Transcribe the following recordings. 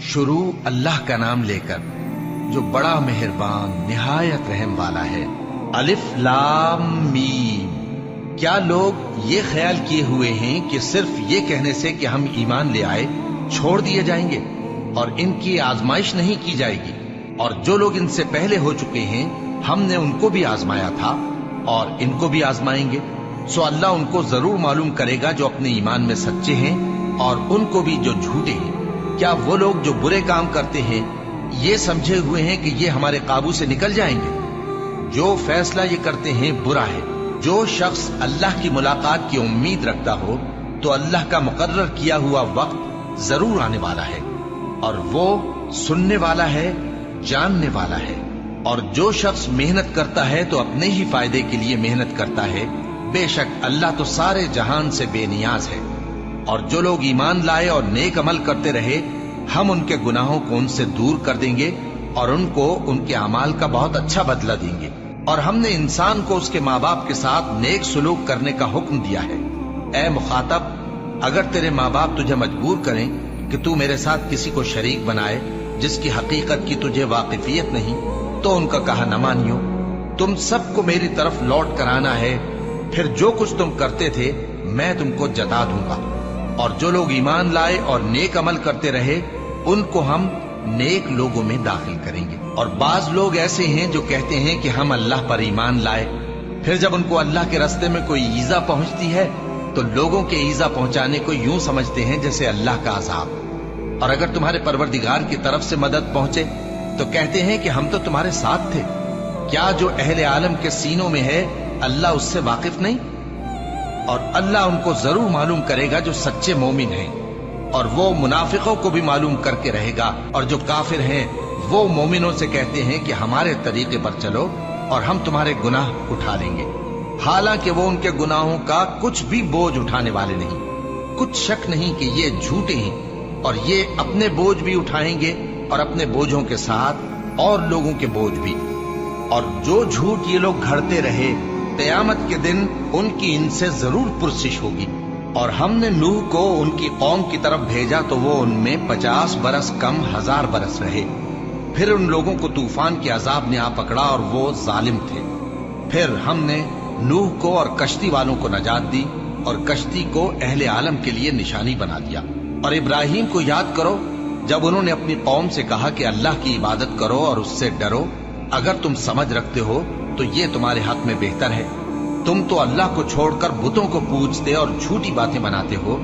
شروع اللہ کا نام لے کر جو بڑا مہربان نہایت رحم والا ہے۔ الف لام میم۔ کیا لوگ یہ خیال کیے ہوئے ہیں کہ صرف یہ کہنے سے کہ ہم ایمان لے آئے چھوڑ دیے جائیں گے اور ان کی آزمائش نہیں کی جائے گی؟ اور جو لوگ ان سے پہلے ہو چکے ہیں ہم نے ان کو بھی آزمایا تھا اور ان کو بھی آزمائیں گے، سو اللہ ان کو ضرور معلوم کرے گا جو اپنے ایمان میں سچے ہیں اور ان کو بھی جو جھوٹے ہیں۔ کیا وہ لوگ جو برے کام کرتے ہیں یہ سمجھے ہوئے ہیں کہ یہ ہمارے قابو سے نکل جائیں گے؟ جو فیصلہ یہ کرتے ہیں برا ہے۔ جو شخص اللہ کی ملاقات کی امید رکھتا ہو تو اللہ کا مقرر کیا ہوا وقت ضرور آنے والا ہے، اور وہ سننے والا ہے، جاننے والا ہے۔ اور جو شخص محنت کرتا ہے تو اپنے ہی فائدے کے لیے محنت کرتا ہے، بے شک اللہ تو سارے جہان سے بے نیاز ہے۔ اور جو لوگ ایمان لائے اور نیک عمل کرتے رہے ہم ان کے گناہوں کو ان سے دور کر دیں گے اور ان کو ان کے اعمال کا بہت اچھا بدلہ دیں گے۔ اور ہم نے انسان کو اس کے ماں باپ کے ساتھ نیک سلوک کرنے کا حکم دیا ہے۔ اے مخاطب، اگر تیرے ماں باپ تجھے مجبور کریں کہ تو میرے ساتھ کسی کو شریک بنائے جس کی حقیقت کی تجھے واقفیت نہیں تو ان کا کہا نہ مانیو۔ تم سب کو میری طرف لوٹ کر آنا ہے، پھر جو کچھ تم کرتے تھے میں تم کو جتا دوں گا۔ اور جو لوگ ایمان لائے اور نیک عمل کرتے رہے ان کو ہم نیک لوگوں میں داخل کریں گے۔ اور بعض لوگ ایسے ہیں جو کہتے ہیں کہ ہم اللہ پر ایمان لائے، پھر جب ان کو اللہ کے راستے میں کوئی ایذا پہنچتی ہے تو لوگوں کے ایذا پہنچانے کو یوں سمجھتے ہیں جیسے اللہ کا عذاب۔ اور اگر تمہارے پروردگار کی طرف سے مدد پہنچے تو کہتے ہیں کہ ہم تو تمہارے ساتھ تھے۔ کیا جو اہل عالم کے سینوں میں ہے اللہ اس سے واقف نہیں؟ اور اللہ ان کو ضرور معلوم کرے گا جو سچے مومن ہیں، اور وہ منافقوں کو بھی معلوم کر کے رہے گا۔ اور جو کافر ہیں وہ مومنوں سے کہتے ہیں کہ ہمارے طریقے پر چلو اور ہم تمہارے گناہ اٹھا لیں گے، حالانکہ وہ ان کے گناہوں کا کچھ بھی بوجھ اٹھانے والے نہیں۔ کچھ شک نہیں کہ یہ جھوٹے ہیں اور یہ اپنے بوجھ بھی اٹھائیں گے اور اپنے بوجھوں کے ساتھ اور لوگوں کے بوجھ بھی۔ اور جو جھوٹ یہ لوگ گھڑتے رہے قیامت کے دن ان کی ان سے ضرور پرسش ہوگی۔ اور ہم نے نوح کو ان کی قوم کی طرف بھیجا تو وہ ان میں 50 برس کم 1000 برس رہے۔ پھر ان لوگوں کو طوفان کے عذاب نے آ پکڑا اور وہ ظالم تھے۔ پھر ہم نے نوح کو اور کشتی والوں کو نجات دی اور کشتی کو اہل عالم کے لیے نشانی بنا دیا۔ اور ابراہیم کو یاد کرو جب انہوں نے اپنی قوم سے کہا کہ اللہ کی عبادت کرو اور اس سے ڈرو، اگر تم سمجھ رکھتے ہو تو یہ تمہارے حق میں بہتر ہے۔ تم تو اللہ کو چھوڑ کر بتوں کو پوجتے اور جھوٹی باتیں بناتے ہو۔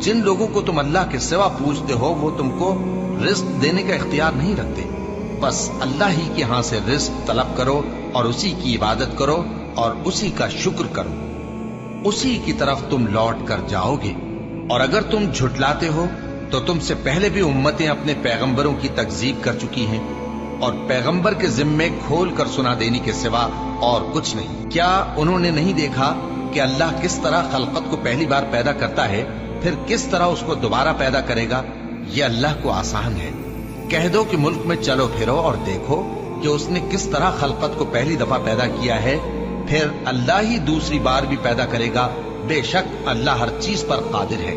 جن لوگوں کو تم اللہ کے سوا پوجتے ہو وہ تم کو رزق دینے کا اختیار نہیں رکھتے، بس اللہ ہی کے ہاں سے رزق طلب کرو اور اسی کی عبادت کرو اور اسی کا شکر کرو، اسی کی طرف تم لوٹ کر جاؤ گے۔ اور اگر تم جھٹلاتے ہو تو تم سے پہلے بھی امتیں اپنے پیغمبروں کی تکذیب کر چکی ہیں، اور پیغمبر کے ذمے کھول کر سنا دینے کے سوا اور کچھ نہیں۔ کیا انہوں نے نہیں دیکھا کہ اللہ کس طرح خلقت کو پہلی بار پیدا کرتا ہے پھر کس طرح اس کو دوبارہ پیدا کرے گا؟ یہ اللہ کو آسان ہے۔ کہہ دو کہ ملک میں چلو پھرو اور دیکھو کہ اس نے کس طرح خلقت کو پہلی دفعہ پیدا کیا ہے، پھر اللہ ہی دوسری بار بھی پیدا کرے گا۔ بے شک اللہ ہر چیز پر قادر ہے۔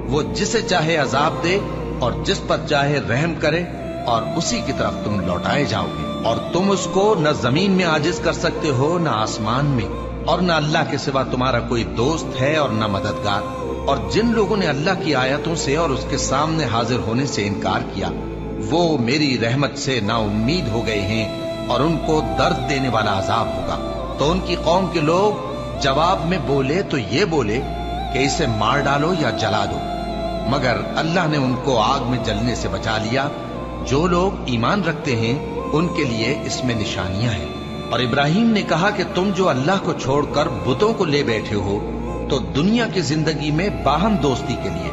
وہ جسے چاہے عذاب دے اور جس پر چاہے رحم کرے، اور اسی کی طرف تم لوٹائے جاؤ گے۔ اور تم اس کو نہ زمین میں عاجز کر سکتے ہو نہ آسمان میں، اور نہ اللہ کے سوا تمہارا کوئی دوست ہے اور نہ مددگار۔ اور جن لوگوں نے اللہ کی آیتوں سے اور اس کے سامنے حاضر ہونے سے انکار کیا وہ میری رحمت سے نا امید ہو گئے ہیں اور ان کو درد دینے والا عذاب ہوگا۔ تو ان کی قوم کے لوگ جواب میں بولے تو یہ بولے کہ اسے مار ڈالو یا جلا دو، مگر اللہ نے ان کو آگ میں جلنے سے بچا لیا۔ جو لوگ ایمان رکھتے ہیں ان کے لیے اس میں نشانیاں ہیں۔ اور ابراہیم نے کہا کہ تم جو اللہ کو چھوڑ کر بتوں کو لے بیٹھے ہو تو دنیا کی زندگی میں باہم دوستی کے لیے،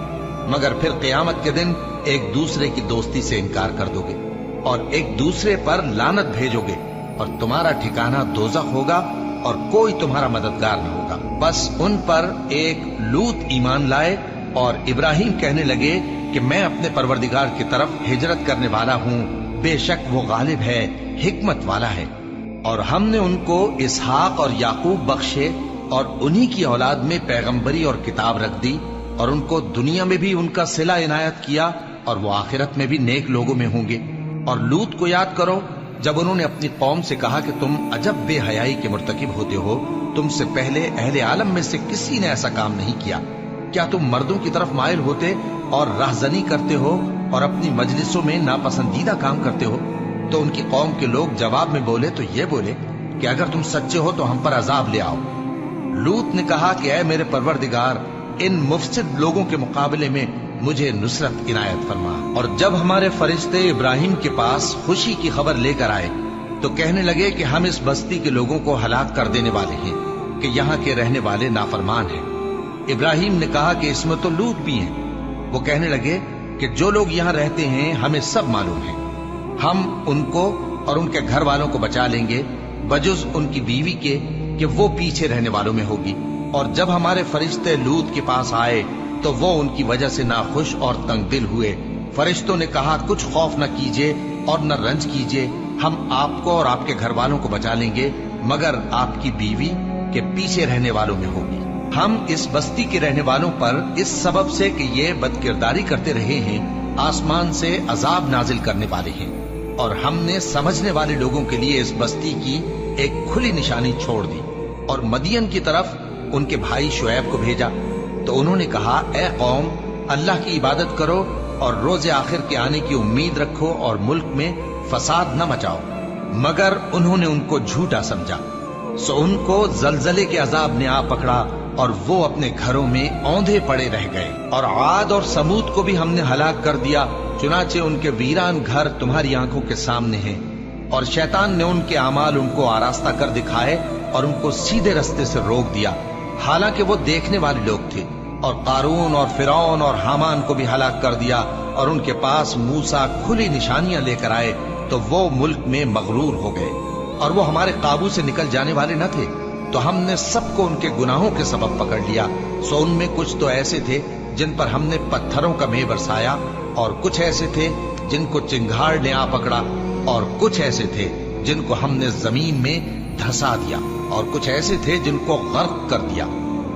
مگر پھر قیامت کے دن ایک دوسرے کی دوستی سے انکار کر دو گے اور ایک دوسرے پر لعنت بھیجو گے، اور تمہارا ٹھکانہ دوزخ ہوگا اور کوئی تمہارا مددگار نہ ہوگا۔ بس ان پر ایک لوط ایمان لائے اور ابراہیم کہنے لگے کہ میں اپنے پروردگار کی طرف ہجرت کرنے والا ہوں، بے شک وہ غالب ہے، حکمت والا ہے۔ اور ہم نے ان کو اسحاق اور یعقوب بخشے اور انہی کی اولاد میں پیغمبری اور کتاب رکھ دی، اور ان کو دنیا میں بھی ان کا صلہ عنایت کیا اور وہ آخرت میں بھی نیک لوگوں میں ہوں گے۔ اور لوط کو یاد کرو جب انہوں نے اپنی قوم سے کہا کہ تم عجب بے حیائی کے مرتکب ہوتے ہو، تم سے پہلے اہل عالم میں سے کسی نے ایسا کام نہیں کیا۔ کیا تم مردوں کی طرف مائل ہوتے اور راہزنی کرتے ہو اور اپنی مجلسوں میں ناپسندیدہ کام کرتے ہو؟ تو ان کی قوم کے لوگ جواب میں بولے تو یہ بولے کہ اگر تم سچے ہو تو ہم پر عذاب لے آؤ۔ لوط نے کہا کہ اے میرے پروردگار، ان مفسد لوگوں کے مقابلے میں مجھے نصرت عنایت فرما۔ اور جب ہمارے فرشتے ابراہیم کے پاس خوشی کی خبر لے کر آئے تو کہنے لگے کہ ہم اس بستی کے لوگوں کو ہلاک کر دینے والے ہیں کہ یہاں کے رہنے والے نافرمان ہیں۔ ابراہیم نے کہا کہ اس میں تو لوط بھی ہیں۔ وہ کہنے لگے کہ جو لوگ یہاں رہتے ہیں ہمیں سب معلوم ہے، ہم ان کو اور ان کے گھر والوں کو بچا لیں گے بجز ان کی بیوی کے کہ وہ پیچھے رہنے والوں میں ہوگی۔ اور جب ہمارے فرشتے لوط کے پاس آئے تو وہ ان کی وجہ سے ناخوش اور تنگ دل ہوئے۔ فرشتوں نے کہا کچھ خوف نہ کیجیے اور نہ رنج کیجیے، ہم آپ کو اور آپ کے گھر والوں کو بچا لیں گے مگر آپ کی بیوی کے پیچھے رہنے والوں میں ہوگی۔ ہم اس بستی کے رہنے والوں پر اس سبب سے کہ یہ بدکرداری کرتے رہے ہیں آسمان سے عذاب نازل کرنے والے ہیں، اور ہم نے سمجھنے والے لوگوں کے لیے اس بستی کی ایک کھلی نشانی چھوڑ دی۔ اور مدین کی طرف ان کے بھائی شعیب کو بھیجا تو انہوں نے کہا اے قوم، اللہ کی عبادت کرو اور روز آخر کے آنے کی امید رکھو اور ملک میں فساد نہ مچاؤ، مگر انہوں نے ان کو جھوٹا سمجھا، سو ان کو زلزلے کے عذاب نے آ پکڑا اور وہ اپنے گھروں میں اوندھے پڑے رہ گئے۔ اور عاد اور سمود کو بھی ہم نے ہلاک کر دیا، چنانچہ ان کے ویران گھر تمہاری آنکھوں کے سامنے ہیں۔ اور شیطان نے ان کے اعمال ان کو آراستہ کر دکھائے اور ان کو سیدھے رستے سے روک دیا، حالانکہ وہ دیکھنے والے لوگ تھے۔ اور قارون اور فرعون اور حامان کو بھی ہلاک کر دیا، اور ان کے پاس موسیٰ کھلی نشانیاں لے کر آئے تو وہ ملک میں مغرور ہو گئے، اور وہ ہمارے قابو سے نکل جانے والے نہ تھے، تو ہم نے سب کو ان کے گناہوں کے سبب پکڑ لیا۔ سو ان میں کچھ تو ایسے تھے جن پر ہم نے پتھروں کا مے برسایا، اور کچھ ایسے تھے جن کو چنگھاڑ نے آ پکڑا، اور کچھ ایسے تھے جن کو ہم نے زمین میں دھسا دیا، اور کچھ ایسے تھے جن کو غرق کر دیا۔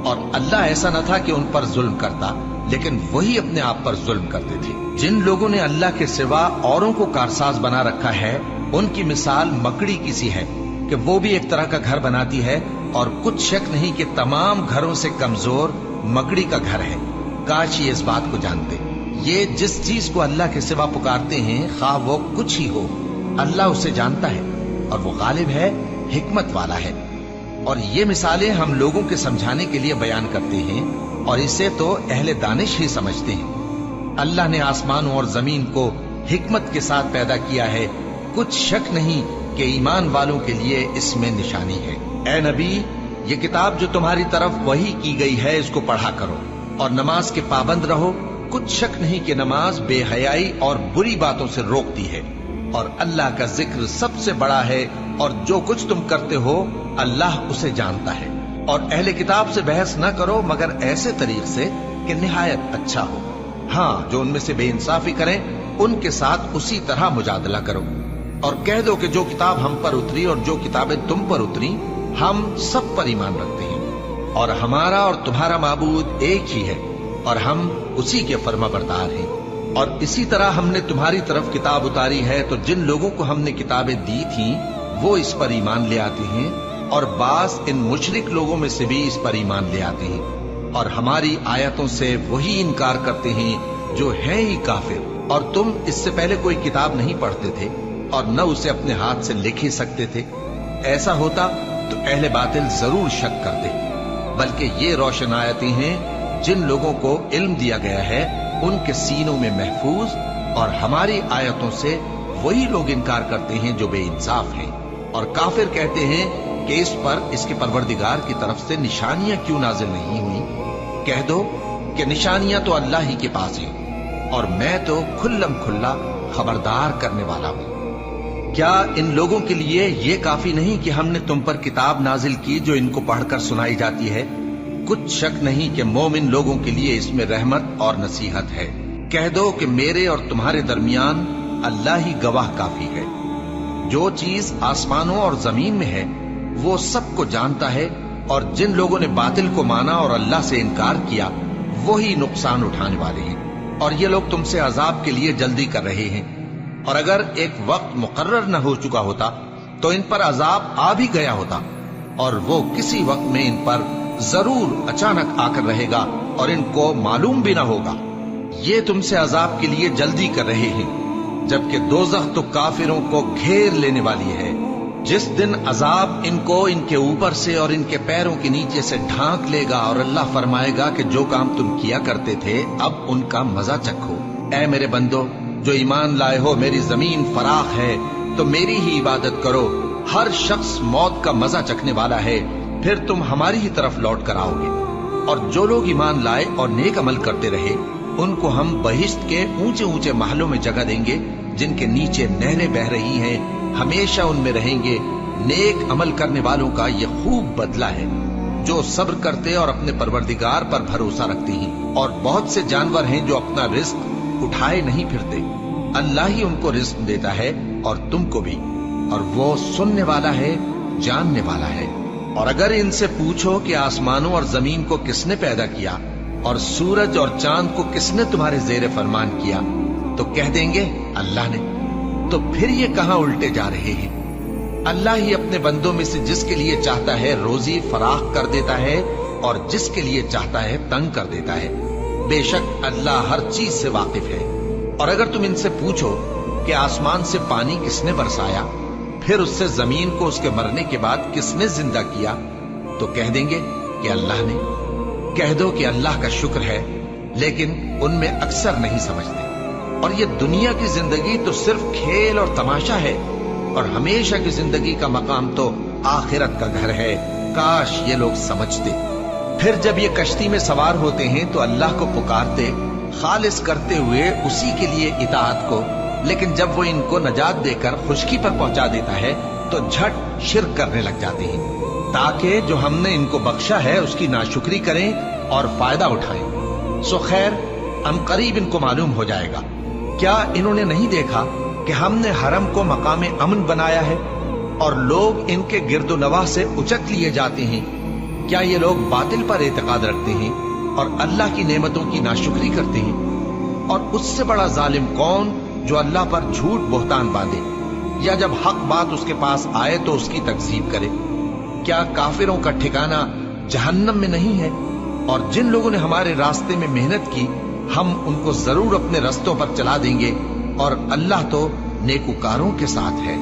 اور اللہ ایسا نہ تھا کہ ان پر ظلم کرتا، لیکن وہی اپنے آپ پر ظلم کرتے تھے۔ جن لوگوں نے اللہ کے سوا اوروں کو کارساز بنا رکھا ہے، ان کی مثال مکڑی کی سی ہے کہ وہ بھی ایک طرح کا گھر بناتی ہے، اور کچھ شک نہیں کہ تمام گھروں سے کمزور مکڑی کا گھر ہے۔ کاش یہ اس بات کو جانتے۔ یہ جس چیز کو اللہ کے سوا پکارتے ہیں، خواہ وہ کچھ ہی ہو، اللہ اسے جانتا ہے، اور وہ غالب ہے، حکمت والا ہے۔ اور یہ مثالیں ہم لوگوں کے سمجھانے کے لیے بیان کرتے ہیں، اور اسے تو اہل دانش ہی سمجھتے ہیں۔ اللہ نے آسمانوں اور زمین کو حکمت کے ساتھ پیدا کیا ہے، کچھ شک نہیں کہ ایمان والوں کے لیے اس میں نشانی ہے۔ اے نبی، یہ کتاب جو تمہاری طرف وحی کی گئی ہے اس کو پڑھا کرو، اور نماز کے پابند رہو۔ کچھ شک نہیں کہ نماز بے حیائی اور بری باتوں سے روکتی ہے، اور اللہ کا ذکر سب سے بڑا ہے، اور جو کچھ تم کرتے ہو اللہ اسے جانتا ہے۔ اور اہل کتاب سے بحث نہ کرو مگر ایسے طریق سے کہ نہایت اچھا ہو۔ ہاں، جو ان میں سے بے انصافی کریں ان کے ساتھ اسی طرح مجادلہ کرو، اور کہہ دو کہ جو کتاب ہم پر اتری اور جو کتابیں تم پر اتری ہم سب پر ایمان رکھتے ہیں، اور ہمارا اور تمہارا معبود ایک ہی ہے، اور ہم اسی کے فرما بردار ہیں۔ اور اسی طرح ہم نے تمہاری طرف کتاب اتاری ہے، تو جن لوگوں کو ہم نے کتابیں دی تھیں وہ اس پر ایمان لے آتے ہیں، اور بعض ان مشرک لوگوں میں سے بھی اس پر ایمان لے آتے ہیں، اور ہماری آیتوں سے وہی انکار کرتے ہیں جو ہیں ہی کافر۔ اور تم اس سے پہلے کوئی کتاب نہیں پڑھتے تھے اور نہ اسے اپنے ہاتھ سے لکھ ہی سکتے تھے۔ ایسا ہوتا تو اہل باطل ضرور شک کرتے، بلکہ یہ روشن آیتیں ہیں جن لوگوں کو علم دیا گیا ہے ان کے سینوں میں محفوظ، اور ہماری آیتوں سے وہی لوگ انکار کرتے ہیں جو بے انصاف ہیں۔ اور کافر کہتے ہیں کہ اس پر اس کے پروردگار کی طرف سے نشانیاں کیوں نازل نہیں ہوئی؟ کہہ دو کہ نشانیاں تو اللہ ہی کے پاس ہیں، اور میں تو کھلم کھلا خبردار کرنے والا ہوں۔ کیا ان لوگوں کے لیے یہ کافی نہیں کہ ہم نے تم پر کتاب نازل کی جو ان کو پڑھ کر سنائی جاتی ہے؟ کچھ شک نہیں کہ مومن لوگوں کے لیے اس میں رحمت اور نصیحت ہے۔ کہہ دو کہ میرے اور تمہارے درمیان اللہ ہی گواہ کافی ہے۔ جو چیز آسمانوں اور زمین میں ہے وہ سب کو جانتا ہے، اور جن لوگوں نے باطل کو مانا اور اللہ سے انکار کیا وہی نقصان اٹھانے والے ہیں۔ اور یہ لوگ تم سے عذاب کے لیے جلدی کر رہے ہیں، اور اگر ایک وقت مقرر نہ ہو چکا ہوتا تو ان پر عذاب آ بھی گیا ہوتا، اور وہ کسی وقت میں ان پر ضرور اچانک آ کر رہے گا اور ان کو معلوم بھی نہ ہوگا۔ یہ تم سے عذاب کے لیے جلدی کر رہے ہیں، جبکہ دوزخ تو کافروں کو گھیر لینے والی ہے۔ جس دن عذاب ان کو ان کے اوپر سے اور ان کے پیروں کے نیچے سے ڈھانک لے گا، اور اللہ فرمائے گا کہ جو کام تم کیا کرتے تھے اب ان کا مزہ چکھو۔ اے میرے بندو جو ایمان لائے ہو، میری زمین فراخ ہے تو میری ہی عبادت کرو۔ ہر شخص موت کا مزہ چکھنے والا ہے، پھر تم ہماری ہی طرف لوٹ کر آؤ گے۔ اور جو لوگ ایمان لائے اور نیک عمل کرتے رہے، ان کو ہم بہشت کے اونچے اونچے محلوں میں جگہ دیں گے، جن کے نیچے نہریں بہ رہی ہیں، ہمیشہ ان میں رہیں گے۔ نیک عمل کرنے والوں کا یہ خوب بدلہ ہے، جو صبر کرتے اور اپنے پروردگار پر بھروسہ رکھتے ہیں۔ اور بہت سے جانور ہیں جو اپنا رزق اٹھائے نہیں پھرتے، اللہ ہی ان کو رزق دیتا ہے اور تم کو بھی، اور وہ سننے والا ہے، جاننے والا ہے۔ اور اگر ان سے پوچھو کہ آسمانوں اور زمین کو کس نے پیدا کیا اور سورج اور چاند کو کس نے تمہارے زیر فرمان کیا، تو کہہ دیں گے اللہ نے۔ تو پھر یہ کہاں الٹے جا رہے ہیں؟ اللہ ہی اپنے بندوں میں سے جس کے لیے چاہتا ہے روزی فراخ کر دیتا ہے، اور جس کے لیے چاہتا ہے تنگ کر دیتا ہے۔ بے شک اللہ ہر چیز سے واقف ہے۔ اور اگر تم ان سے پوچھو کہ آسمان سے پانی کس نے برسایا، پھر اس سے زمین کو اس کے مرنے کے بعد کس نے زندہ کیا، تو کہہ دیں گے کہ اللہ نے۔ کہہ دو کہ اللہ کا شکر ہے، لیکن ان میں اکثر نہیں سمجھتے۔ اور یہ دنیا کی زندگی تو صرف کھیل اور تماشا ہے، اور ہمیشہ کی زندگی کا مقام تو آخرت کا گھر ہے۔ کاش یہ لوگ سمجھتے۔ پھر جب یہ کشتی میں سوار ہوتے ہیں تو اللہ کو پکارتے، خالص کرتے ہوئے اسی کے لیے اطاعت کو، لیکن جب وہ ان کو نجات دے کر خشکی پر پہنچا دیتا ہے تو جھٹ شرک کرنے لگ جاتے ہیں، تاکہ جو ہم نے ان کو بخشا ہے اس کی ناشکری کریں اور فائدہ اٹھائیں۔ سو خیر ان قریب ان کو معلوم ہو جائے گا۔ کیا انہوں نے نہیں دیکھا کہ ہم نے حرم کو مقام امن بنایا ہے، اور لوگ ان کے گرد و نواح سے اچک لیے جاتے ہیں؟ کیا یہ لوگ باطل پر اعتقاد رکھتے ہیں اور اللہ کی نعمتوں کی ناشکری کرتے ہیں؟ اور اس سے بڑا ظالم کون جو اللہ پر جھوٹ بہتان باندھے، یا جب حق بات اس کے پاس آئے تو اس کی تکذیب کرے؟ کیا کافروں کا ٹھکانہ جہنم میں نہیں ہے؟ اور جن لوگوں نے ہمارے راستے میں محنت کی، ہم ان کو ضرور اپنے رستوں پر چلا دیں گے، اور اللہ تو نیکوکاروں کے ساتھ ہے۔